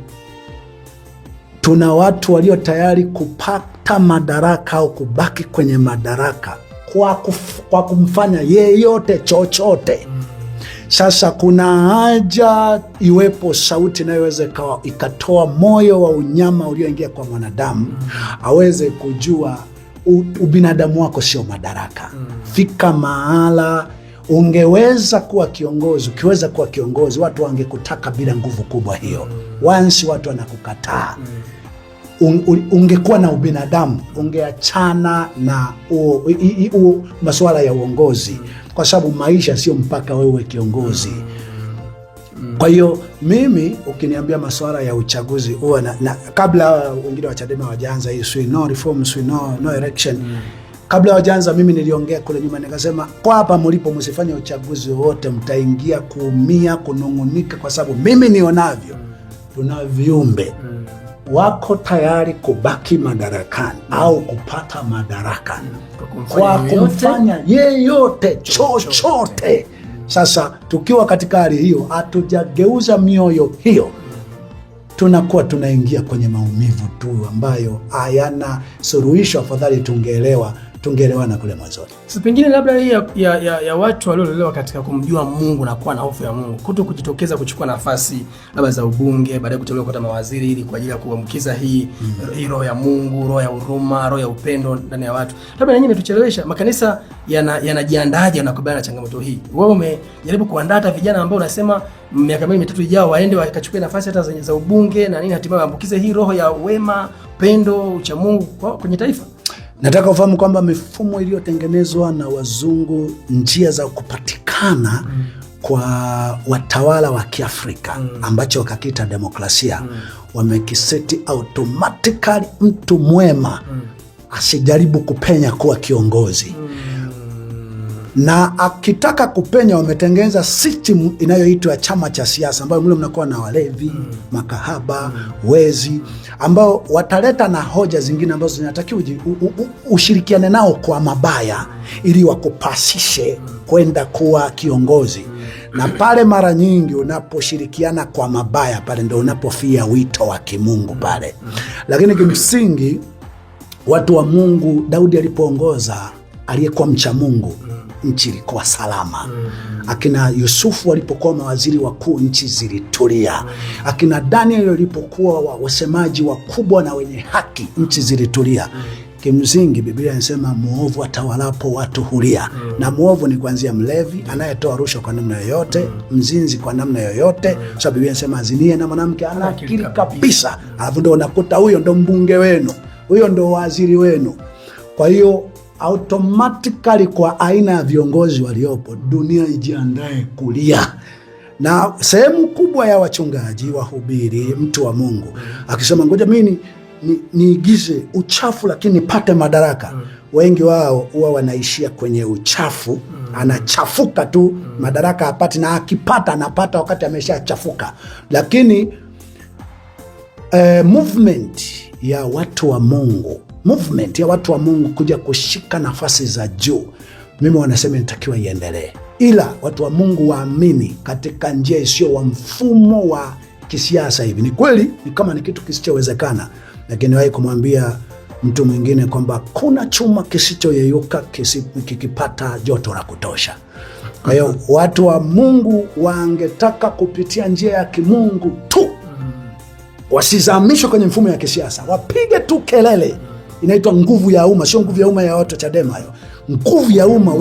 tuna watu walio tayari kupata madaraka au kubaki kwenye madaraka kwa kumfanya yeyote chochote. Sasa kuna haja iwepo sauti inayoweza ikatoa moyo wa unyama ulioingia kwa mwanadamu, aweze kujua ubinadamu wako sio madaraka. Fika mahala ungeweza kuwa kiongozi, ukiweza kuwa kiongozi watu wangekutaka bila nguvu kubwa hiyo. Once watu wanakukataa, ungekuwa na ubinadamu, ungeachana na masuala ya uongozi, kwa sababu maisha sio mpaka wewe kiongozi. Kwa hiyo mimi ukiniambia masuala ya uchaguzi huwa na kabla wengine wa Chadema wajaanza hii no reform, no election, kabla wajaanza mimi niliongea kule nyuma nikasema kwa hapa mlipo msifanye uchaguzi wote, mtaingia kuumia, kunungunika, kwa sababu mimi nionavyo tuna viumbe wako tayari kubaki madarakani au kupata madaraka kwa kumfanya yeyote chochote. Sasa tukiwa katika hali hiyo, hatujageuza mioyo hiyo, tunakuwa tunaingia kwenye maumivu tu ambayo hayana suluhisho. Afadhali tungeelewa tungeelewana kule mwanzoni. Sasa pengine labda hii ya watu waliolelewa katika kumjua Mungu na kuwa na hofu ya Mungu, kuto kujitokeza kuchukua nafasi labda za ubunge, baadaye kuteuliwa kwa mawaziri ili kwa ajili ya kuambukiza hii roho ya Mungu, roho ya huruma, roho ya upendo ndani ya watu. Labda nyinyi mmetuchelewesha. Makanisa yanajiandaje yanakabiliana na changamoto hii? Wewe umejaribu kuandaa hata vijana ambao unasema miaka 2-3 ijao waende wakachukue nafasi hata za ubunge na nini, hatimaye waambukize hii roho ya wema, upendo, ucha Mungu kwenye taifa? Nataka ufahamu kwamba mifumo iliyotengenezwa na wazungu, njia za kupatikana kwa watawala wa Kiafrika ambacho wakakita demokrasia, wamekiseti automatically mtu mwema asijaribu kupenya kuwa kiongozi. Na akitaka kupenya wametengeneza system inayoitwa chama cha siasa, ambayo mle mnakuwa na walevi, makahaba, wezi, ambao wataleta na hoja zingine ambazo zinatakiwa ushirikiane nao kwa mabaya ili wakupasishe kwenda kuwa kiongozi. Na pale mara nyingi unaposhirikiana kwa mabaya, pale ndio unapofia wito wa kimungu pale. Lakini kimsingi watu wa Mungu, Daudi alipoongoza, aliyekuwa mcha Mungu, nchi ilikuwa salama. Akina Yusufu walipokuwa mawaziri wakuu, nchi zilitulia. Akina Daniel walipokuwa wasemaji wakubwa na wenye haki, nchi zilitulia. Kimsingi Biblia inasema muovu atawalapo watu hulia. Na muovu ni kuanzia mlevi, anayetoa rushwa kwa namna yoyote, mzinzi kwa namna yoyote. So Biblia inasema azinie na mwanamke ana akili kabisa. Alafu ndio unakuta huyo ndo mbunge wenu, huyo ndo waziri wenu. Kwa hiyo automatically kwa aina ya viongozi waliopo, dunia ijiandae kulia. Na sehemu kubwa ya wachungaji, wahubiri, mtu wa Mungu akisema ngoja mimi niigize uchafu lakini nipate madaraka, wengi wao huwa wanaishia kwenye uchafu. Anachafuka tu, madaraka hapati, na akipata anapata wakati ameshachafuka. Lakini movement ya watu wa Mungu kuja kushika nafasi za juu, mimi wanasema inatakiwa iendelee. Ila watu wa Mungu waamini katika njia isiyo wa mfumo wa kisiasa hivi. Ni kweli ni kama ni kitu kisichowezekana, lakini wahi kumwambia mtu mwingine kwamba kuna chuma kisichoyeyuka kikipata joto la kutosha. Kwa hiyo watu wa Mungu wangetaka kupitia njia ya kimungu tu, wasizamishwe kwenye mfumo ya kisiasa, wapige tu kelele. Inaitwa nguvu ya umma, sio nguvu ya umma ya watu Chadema hiyo. Nguvu ya umma,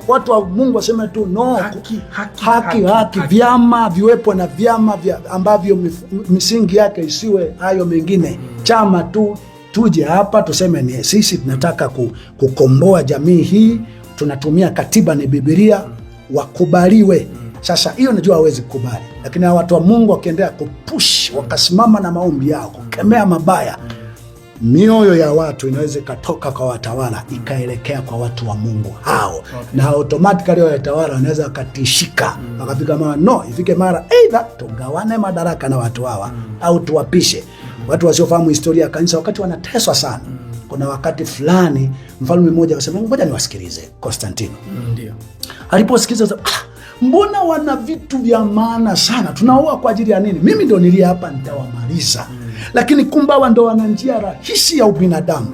watu wa Mungu waseme tu no, haki. Vyama viwepo, na vyama ambavyo misingi yake isiwe hayo mengine. Chama tu, tuje hapa tuseme ni sisi tunataka kukomboa jamii hii, tunatumia katiba ni Biblia, wakubaliwe. Sasa hiyo najua hawezi kukubali, lakini watu wa Mungu wakiendelea kupush, wakasimama na maombi yao kukemea mabaya, mioyo ya watu inaweza ikatoka kwa watawala ikaelekea kwa watu wa Mungu hao. Na automatically wale watawala wanaweza wakatishika, wakafika mara no, ifike mara either tugawane madaraka na watu hawa au tuwapishe. Watu wasiofahamu historia ya kanisa, wakati wanateswa sana, kuna wakati fulani mfalme mmoja akasema ngoja niwasikilize Konstantino. Ndio aliposikiliza, mbona wana vitu vya maana sana, tunaoa kwa ajili ya nini? Mimi ndo nilia hapa nitawamaliza. Lakini kumbawa ndo wana njia rahisi ya ubinadamu.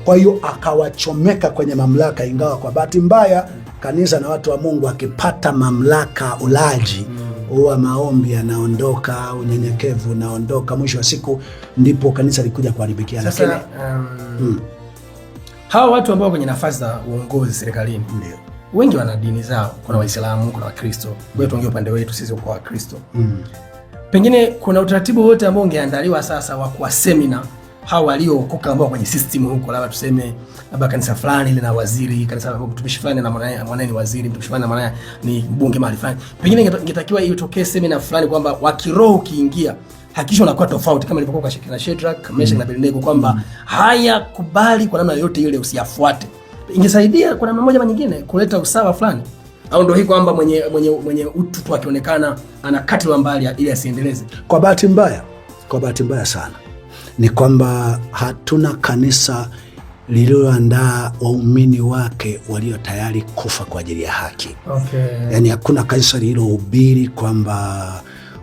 Kwa hiyo akawachomeka kwenye mamlaka, ingawa kwa bahati mbaya kanisa na watu wa Mungu akipata mamlaka ulaji, huwa maombi yanaondoka, unyenyekevu unaondoka, mwisho wa siku ndipo kanisa likuja kuharibikia. Sasa hawa watu ambao kwenye nafasi za uongozi serikalini, ndio wengi wana dini zao. Kuna Waislamu, kuna Wakristo. Wewe tuongee upande wetu sisi kwa Wakristo. Pengine kuna utaratibu wote ambao ungeandaliwa sasa wa kwa semina hao waliookoka ambao kwenye system huko, labda tuseme labda kanisa fulani lina waziri, kanisa la mtumishi fulani na mwanae ni waziri, mtumishi fulani na mwanae ni mbunge mahali fulani. Pengine ingetakiwa itokee semina fulani kwamba wa kiroho ukiingia hakikisha unakuwa tofauti, kama ilivyokuwa kwa Shadrach, Meshach na Abednego, kwamba haya kubali kwa namna yote ile, usiyafuate. Ingesaidia kwa namna moja ama nyingine kuleta usawa fulani. Au ndio hii kwamba mwenye utu tu akionekana anakatwa mbali ili asiendeleze. Kwa bahati mbaya sana ni kwamba hatuna kanisa lililoandaa waumini wake walio tayari kufa kwa ajili ya haki. Yaani hakuna kanisa lililohubiri kwamba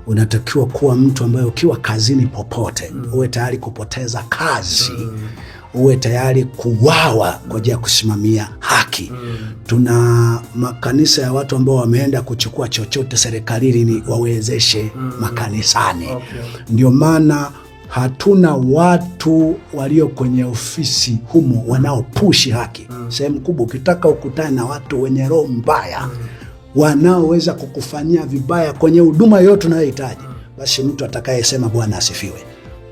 unatakiwa kuwa mtu ambaye ukiwa kazini popote uwe tayari kupoteza kazi, uwe tayari kuwawa kwa ajili ya kusimamia haki. Tuna makanisa ya watu ambao wameenda kuchukua chochote serikalini wawezeshe makanisani. Ndio maana hatuna watu walio kwenye ofisi humo wanaopushi haki. Sehemu kubwa ukitaka ukutane na watu wenye roho mbaya wanaoweza kukufanyia vibaya kwenye huduma yote unayohitaji, basi mtu atakayesema Bwana asifiwe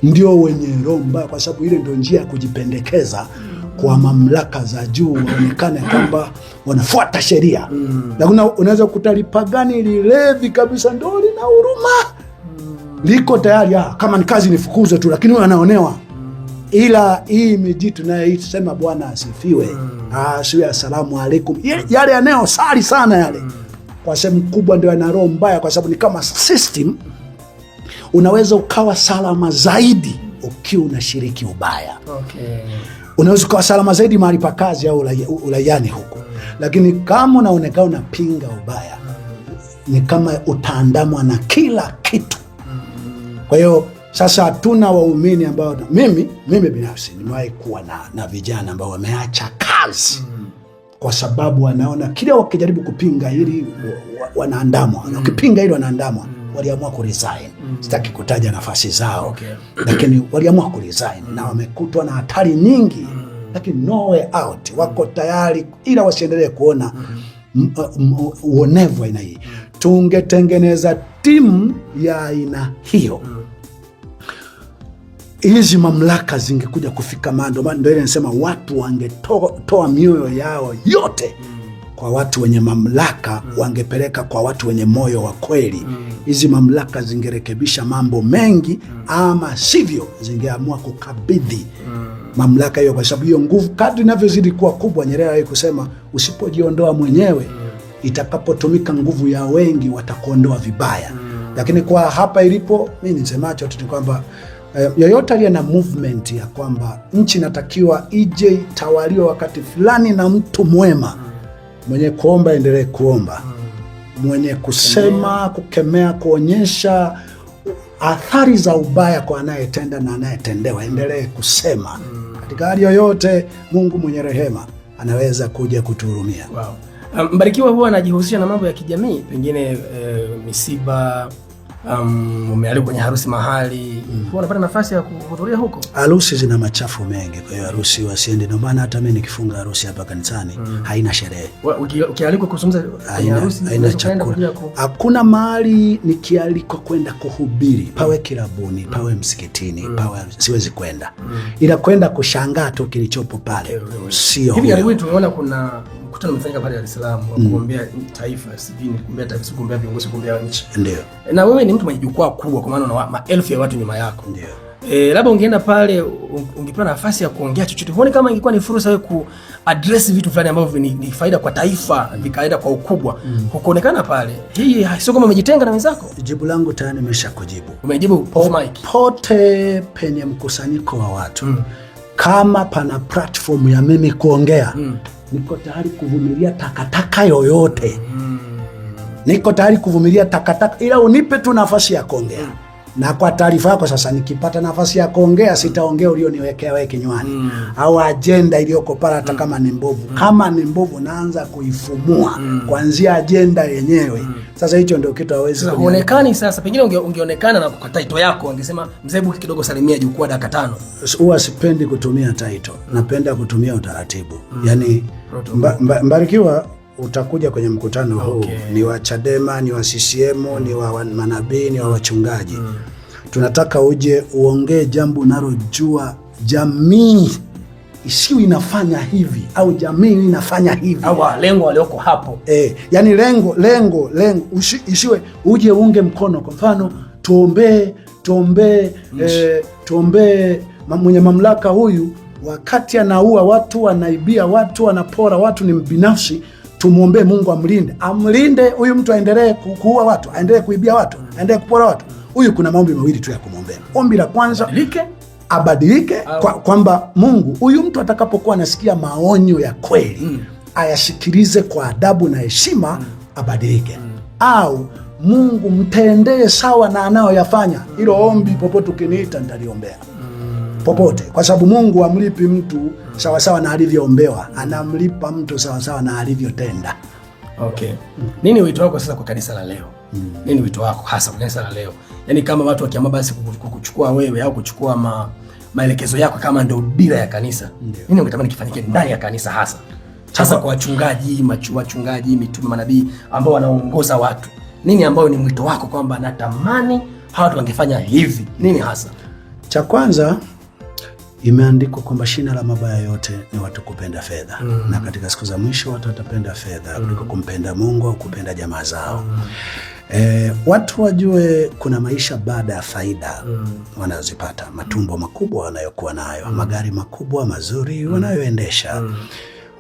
ndio wenye roho mbaya, kwa sababu ile ndio njia ya kujipendekeza kwa mamlaka za juu, waonekane kwamba wanafuata sheria. Lakini unaweza kukuta lipagani lilevi kabisa ndio lina huruma, liko tayari kama ni kazi nifukuze tu, lakini wewe anaonewa. Ila hii miji tunayoisema Bwana asifiwe, asiwe asalamu alaykum, yale yanayosali sana yale, kwa sehemu kubwa ndio yana roho mbaya, kwa sababu ni kama system. Unaweza ukawa salama zaidi ukiwa unashiriki ubaya. Unaweza ukawa salama zaidi mahali pa kazi au ulayani huko. Lakini kama unaonekana unapinga ubaya, ni kama utaandamwa na kila kitu. Kwa hiyo sasa hatuna waumini ambao mimi binafsi nimewahi kuwa na vijana ambao wameacha kazi kwa sababu wanaona kila wakijaribu kupinga hili wanaandamwa, wakipinga hili wanaandamwa. Waliamua kuresign. Sitaki kutaja nafasi zao, lakini waliamua kuresign na wamekutwa na hatari nyingi, lakini no way out. Wako tayari ila wasiendelee kuona uonevu aina hii. Tungetengeneza timu ya aina hiyo, hizi mamlaka zingekuja kufika mando. Ndio ile nasema watu wangetoa mioyo yao yote kwa watu wenye mamlaka, wangepeleka kwa watu wenye moyo wa kweli. Hizi mamlaka zingerekebisha mambo mengi, ama sivyo zingeamua kukabidhi mamlaka hiyo, kwa sababu hiyo nguvu kadri inavyozidi kuwa kubwa, Nyerere alikusema usipojiondoa mwenyewe, itakapotumika nguvu ya wengi watakuondoa vibaya. Lakini kwa hapa ilipo, mimi nisemacho tu kwamba yoyote aliye na movement ya kwamba nchi inatakiwa ije tawaliwa wakati fulani na mtu mwema, mwenye kuomba endelee kuomba, mwenye kusema, kukemea, kuonyesha athari za ubaya kwa anayetenda na anayetendewa, endelee kusema. Katika hali yoyote, Mungu mwenye rehema anaweza kuja kutuhurumia. Mbarikiwa huwa anajihusisha na mambo ya kijamii, pengine misiba, umealikwa kwenye harusi mahali, huwa unapata nafasi ya kuhudhuria huko? Harusi zina machafu mengi, kwa hiyo harusi wasiende. Ndio maana hata mimi nikifunga harusi hapa kanisani haina sherehe. Ukialikwa kuzungumza kwenye harusi, haina chakula. Hakuna mahali nikialikwa kwenda kuhubiri, pawe kilabuni, pawe msikitini, pawe siwezi kwenda. Ila kwenda kushangaa tu kilichopo pale. Sio. Hivi karibuni tumeona kuna mkutano umefanyika pale Dar es Salaam wa kuombea taifa, sivini kuombea taifa, kuombea viongozi, kuombea nchi. Ndio. Na wewe ni mtu mwenye jukwaa kubwa, kwa maana una maelfu ya watu nyuma yako. Ndio. Labda ungeenda pale ungepewa nafasi ya kuongea chochote, huoni kama ingekuwa ni fursa wewe ku-address vitu fulani ambavyo ni faida kwa taifa, vikaenda kwa ukubwa, hukuonekana pale? Hii sio kama umejitenga na wenzako? Jibu langu tayari nimeshakujibu. Umejibu off mic. Pote penye mkusanyiko wa watu, kama pana platform ya mimi kuongea, niko tayari kuvumilia takataka yoyote. Niko tayari kuvumilia takataka, ila unipe tu nafasi ya kuongea. Na kwa taarifa yako sasa, nikipata nafasi ya kuongea, sitaongea ulioniwekea wewe kinywani au ajenda iliyoko pale, hata kama ni mbovu. Kama ni mbovu, naanza kuifumua kuanzia ajenda yenyewe. Sasa hicho ndio kitu hawezi kuonekana. Sasa pengine ungeonekana na kwa title yako, ungesema Mzee Buki kidogo salimia jukwaa dakika 5. Huwa sipendi kutumia title, napenda kutumia utaratibu. Yani Mbarikiwa, utakuja kwenye mkutano huu, ni wa Chadema, ni wa CCM, ni wa manabii, ni wa wachungaji. Tunataka uje uongee jambo unalojua jamii isiwe inafanya hivi, au jamii inafanya hivi, au lengo walioko hapo. Yani lengo isiwe uje unge mkono. Kwa mfano, tuombe mwenye mamlaka huyu, wakati anaua watu, anaibia watu, anapora watu, ni binafsi. Tumuombe Mungu amlinde huyu mtu, aendelee kuua watu, aendelee kuibia watu, aendelee kupora watu. Huyu kuna maombi mawili tu ya kumwombea. Ombi la kwanza, abadilike, kwamba Mungu, huyu mtu atakapokuwa anasikia maonyo ya kweli, ayasikilize kwa adabu na heshima, abadilike. Au Mungu mtendee sawa na anayoyafanya. Hilo ombi popote ukiniita nitaliombea. popote, kwa sababu Mungu amlipi mtu sawasawa na alivyoombewa, anamlipa mtu sawasawa na alivyotenda. Okay. Nini wito wako sasa kwa kanisa la leo? Nini wito wako hasa kwa kanisa la leo? Yaani kama watu wakiamua basi kukuchukua wewe au kuchukua maelekezo yako kama ndio dira ya kanisa. Nini ungetamani kifanyike ndani ya kanisa hasa? Hasa kwa wachungaji, mitume, manabii ambao wanaongoza watu. Nini ambao ni mwito wako kwamba natamani hawa watu wangefanya hivi? Nini hasa? Cha kwanza, imeandikwa kwamba shina la mabaya yote ni watu kupenda fedha. Na katika siku za mwisho watu watapenda fedha kuliko kumpenda Mungu au kupenda jamaa zao. Watu wajue kuna maisha baada ya faida wanazipata, matumbo makubwa wanayokuwa nayo, magari makubwa mazuri wanayoendesha.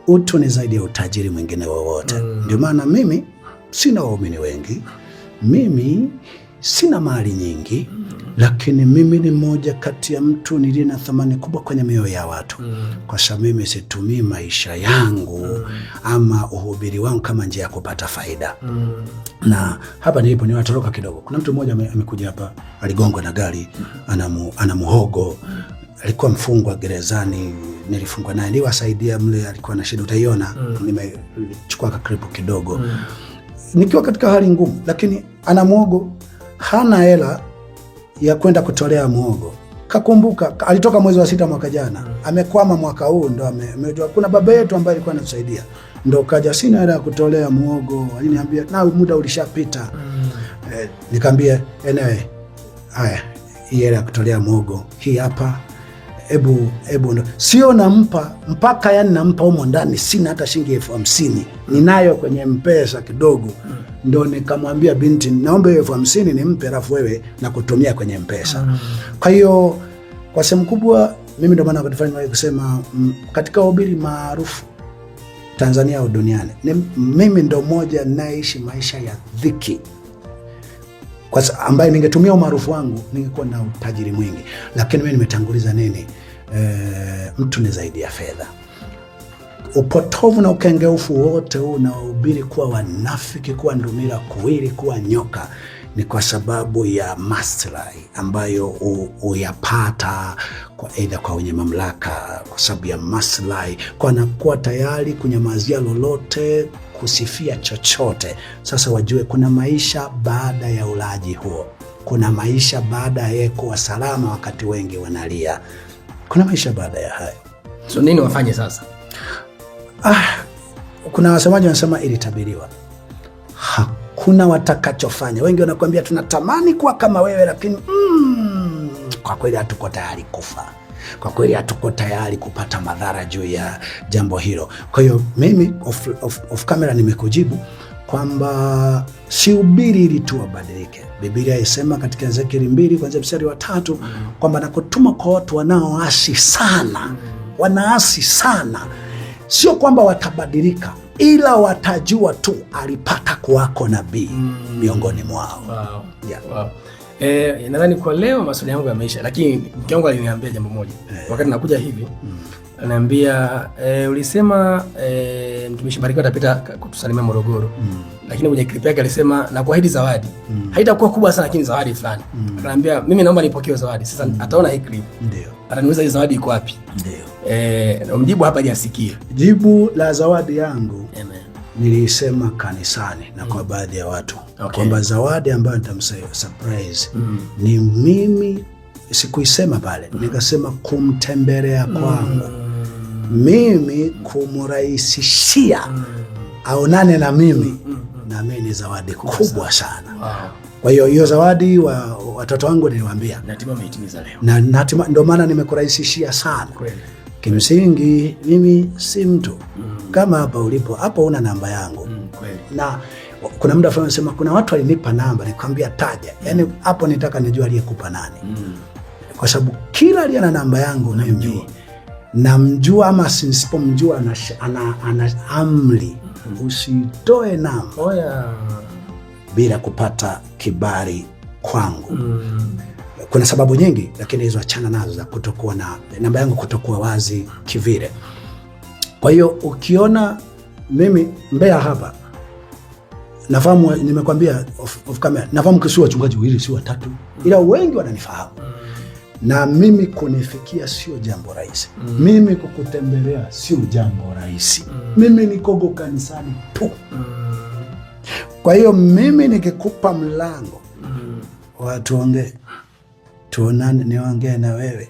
Utu ni zaidi ya utajiri mwingine wowote. Ndio maana mimi sina waumini wengi, mimi sina mali nyingi, lakini mimi ni mmoja kati ya mtu niliye na thamani kubwa kwenye mioyo ya watu. Kwa sababu mimi situmii maisha yangu ama uhubiri wangu kama njia ya kupata faida. Na hapa nilipo niwatoroka kidogo. Kuna mtu mmoja amekuja hapa, aligongwa na gari, ana muhogo, alikuwa mfungwa gerezani, nilifungwa naye, niwasaidia mle, alikuwa na shida, utaiona. Nimechukua kakripu kidogo. Nikiwa katika hali ngumu, lakini ana muhogo, hana hela ya kwenda kutolea muhogo. Kakumbuka alitoka mwezi wa 6 mwaka jana, amekwama mwaka huu, ndo amejua kuna baba yetu ambaye alikuwa anatusaidia, ndo kaja, sina hela ya kutolea muhogo. Aliniambia na muda ulishapita. Nikamwambia enewe, haya, hii hela ya kutolea muhogo hii hapa, ebu sio nampa mpaka, yani nampa humo ndani sina hata shilingi 50,000 ninayo kwenye M-Pesa kidogo. Ndo nikamwambia binti, naomba 50,000 nimpe, alafu wewe na kutumia kwenye M-Pesa. Kwa hiyo kwa sehemu kubwa mimi ndo maana nikafanya kusema katika uhubiri maarufu Tanzania au duniani, mimi ndo mmoja naishi maisha ya dhiki, kwa ambaye ningetumia umaarufu wangu ningekuwa na utajiri mwingi. Lakini mimi nimetanguliza nini? Mtu ni zaidi ya fedha. Upotovu na ukengeufu wote huu unaohubiri kuwa wanafiki, kuwa ndumila kuwili, kuwa nyoka, ni kwa sababu ya maslahi ambayo uyapata kwa aidha kwa wenye mamlaka, kwa sababu ya maslahi, kwa anakuwa tayari kunyamazia lolote, kusifia chochote. Sasa wajue kuna maisha baada ya ulaji huo, kuna maisha baada ya kuwa salama wakati wengi wanalia, kuna maisha baada ya hayo. So nini wafanye sasa? Kuna wasemaji wanasema ilitabiriwa. Hakuna watakachofanya. Wengi wanakuambia tunatamani kuwa kama wewe, lakini kwa kweli hatuko tayari kufa. Kwa kweli hatuko tayari kupata madhara juu ya jambo hilo. Kwa hiyo mimi off camera nimekujibu kwamba sihubiri ili tu wabadilike. Biblia inasema katika Ezekieli 2 kuanzia mstari wa 3 kwamba nakutuma kwa watu wanaoasi sana. Wanaasi sana. Sio kwamba watabadilika, ila watajua tu alipata kuwako nabii miongoni mwao. Wow. Yeah. Wow. Nadhani kwa leo maswali yangu yameisha, lakini mke wangu aliniambia jambo moja. Wakati nakuja hivi, ananiambia ulisema mtumishi Barikiwa atapita kutusalimia Morogoro. Lakini kwenye clip yake alisema na kuahidi zawadi. Haitakuwa kubwa sana, lakini zawadi fulani. Ananiambia mimi naomba nipokee zawadi. Sasa ataona hii clip. Ndio. Ataniuliza hii zawadi iko wapi? Ndio. Mjibu hapa hajasikia. Jibu la zawadi yangu. Amen. Nilisema kanisani na kwa baadhi ya watu kwamba zawadi ambayo nitamsurprise ni mimi, sikuisema pale, nikasema kumtembelea kwangu mimi, kumrahisishia aonane na mimi, na mimi ni zawadi kubwa sana. Kwa hiyo hiyo zawadi watoto wangu niliwaambia natima umeitimiza leo, na natima ndio maana nimekurahisishia sana. Kweli. Kimsingi mimi si mtu kama hapa ulipo, hapo una namba yangu. Kweli. Na kuna muda fulani nasema kuna watu walinipa namba, nikamwambia taja. Yaani hapo nitaka nijue aliyekupa nani. Kwa sababu kila aliye na namba yangu mimi namjua, ama nisipomjua ana amri usitoe namba bila kupata kibali kwangu. Kuna sababu nyingi, lakini hizo achana nazo za kutokuwa na namba yangu, kutokuwa wazi kivile. Kwa hiyo ukiona mimi Mbeya hapa, nafahamu, nimekwambia off camera, nafahamu kisiwa wachungaji wawili si watatu, ila wengi wananifahamu. na mimi kunifikia sio jambo rahisi. Mimi kukutembelea sio jambo rahisi. Mimi nikogo kanisani tu. Kwa hiyo mimi nikikupa mlango watuongee, tuonane, niongee na wewe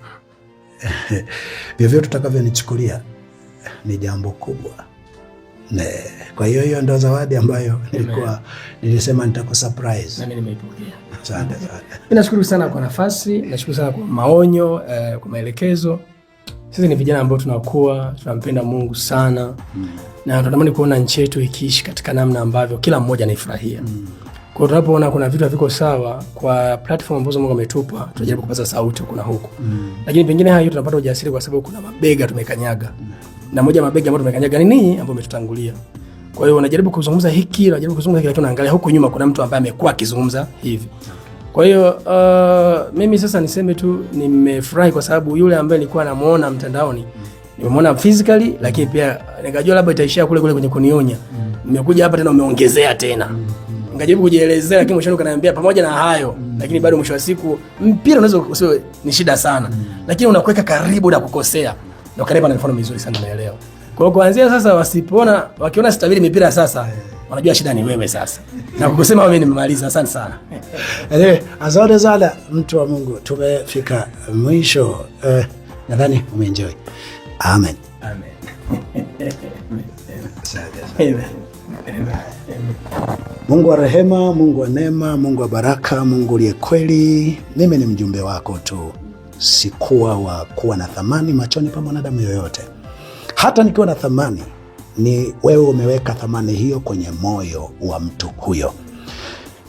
vyovyote utakavyonichukulia ni jambo kubwa. Kwa hiyo ndo zawadi ambayo nilisema nitakusurprise. Na mimi nimeipokea. Asante sana. Nashukuru sana kwa nafasi, nashukuru sana kwa maonyo, kwa maelekezo. Sisi ni vijana ambao tunakuwa, tunampenda Mungu sana. Na tunatamani kuona nchi yetu ikiishi katika namna ambavyo kila mmoja anaifurahia. Kwa tunapoona kuna vitu haviko sawa kwa platform ambazo Mungu ametupa, tunajaribu kupaza sauti kuna huko. Lakini pengine hayo tunapata ujasiri kwa sababu kuna mabega tumekanyaga. Na moja mabega ambayo tumekanyaga ni nini ambao umetutangulia. Kwa hiyo unajaribu kuzungumza hiki, unajaribu kuzungumza hiki, lakini unaangalia huko nyuma kuna mtu ambaye amekuwa akizungumza hivi. Kwa hiyo mimi sasa niseme tu nimefurahi kwa sababu yule ambaye nilikuwa namuona mtandaoni nimemuona physically, lakini pia nikajua labda itaishia kule kwenye kunionya. Nimekuja hapa tena umeongezea tena. Nikajaribu kujielezea, lakini mwisho ukaniambia pamoja na hayo, lakini bado mwisho wa siku mpira unaweza usio ni shida sana. Lakini unakuweka karibu na kukosea. Ndio karibu na mfano mzuri sana naelewa. Kwa hiyo kuanzia sasa wakiona sitabiri mipira sasa, wanajua shida ni wewe sasa. Na kukusema wewe nimemaliza. Asante sana. Asante sana mtu wa Mungu. Tumefika mwisho. Nadhani umeenjoy. Amen. Mungu wa rehema, Mungu wa neema, Mungu wa baraka, Mungu aliye kweli. Mimi ni mjumbe wako tu. Sikuwa wa kuwa na thamani machoni pa mwanadamu yoyote. Hata nikiwa na thamani, ni wewe umeweka thamani hiyo kwenye moyo wa mtu huyo.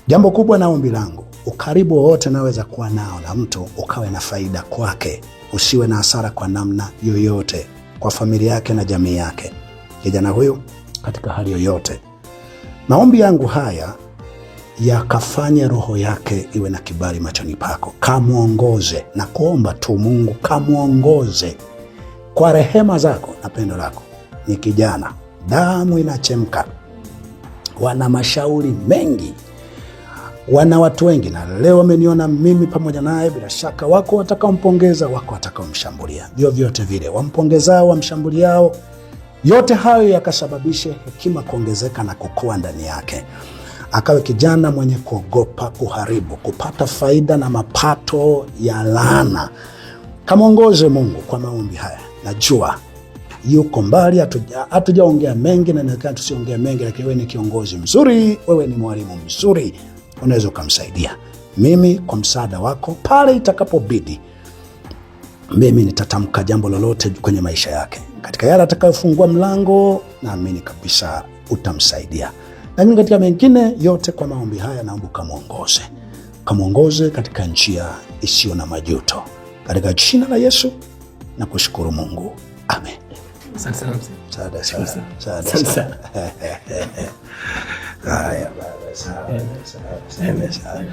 Jambo kubwa na ombi langu, ukaribu wowote naweza kuwa nao na mtu ukawe na faida kwake. Usiwe na hasara kwa namna yoyote kwa familia yake na jamii yake. Kijana huyu katika hali yoyote. Maombi yangu haya yakafanye roho yake iwe na kibali machoni pako. Kamuongoze na kuomba tu Mungu kamuongoze kwa rehema zako na pendo lako. Ni kijana, damu inachemka, wana mashauri mengi, wana watu wengi, na leo wameniona mimi pamoja naye. Bila shaka wako watakaompongeza, wako watakaomshambulia. Vyovyote vile wampongezao, wamshambuliao, yote hayo yakasababishe hekima kuongezeka na kukua ndani yake. Akawe kijana mwenye kuogopa kuharibu, kupata faida na mapato ya laana. Kamuongoze Mungu kwa maombi haya. Najua yuko mbali, hatujaongea mengi na nikana tusiongea mengi, lakini wewe ni kiongozi mzuri, wewe ni mwalimu mzuri, unaweza kumsaidia. Mimi kwa msaada wako pale itakapobidi, mimi nitatamka jambo lolote kwenye maisha yake. Katika yale atakayofungua mlango, naamini kabisa utamsaidia. Lakini katika mengine yote kwa maombi haya naomba kamuongoze katika njia isiyo na majuto. Katika jina la Yesu na kushukuru Mungu. Amen. Asante sana. Asante sana. Haya baba. Asante sana.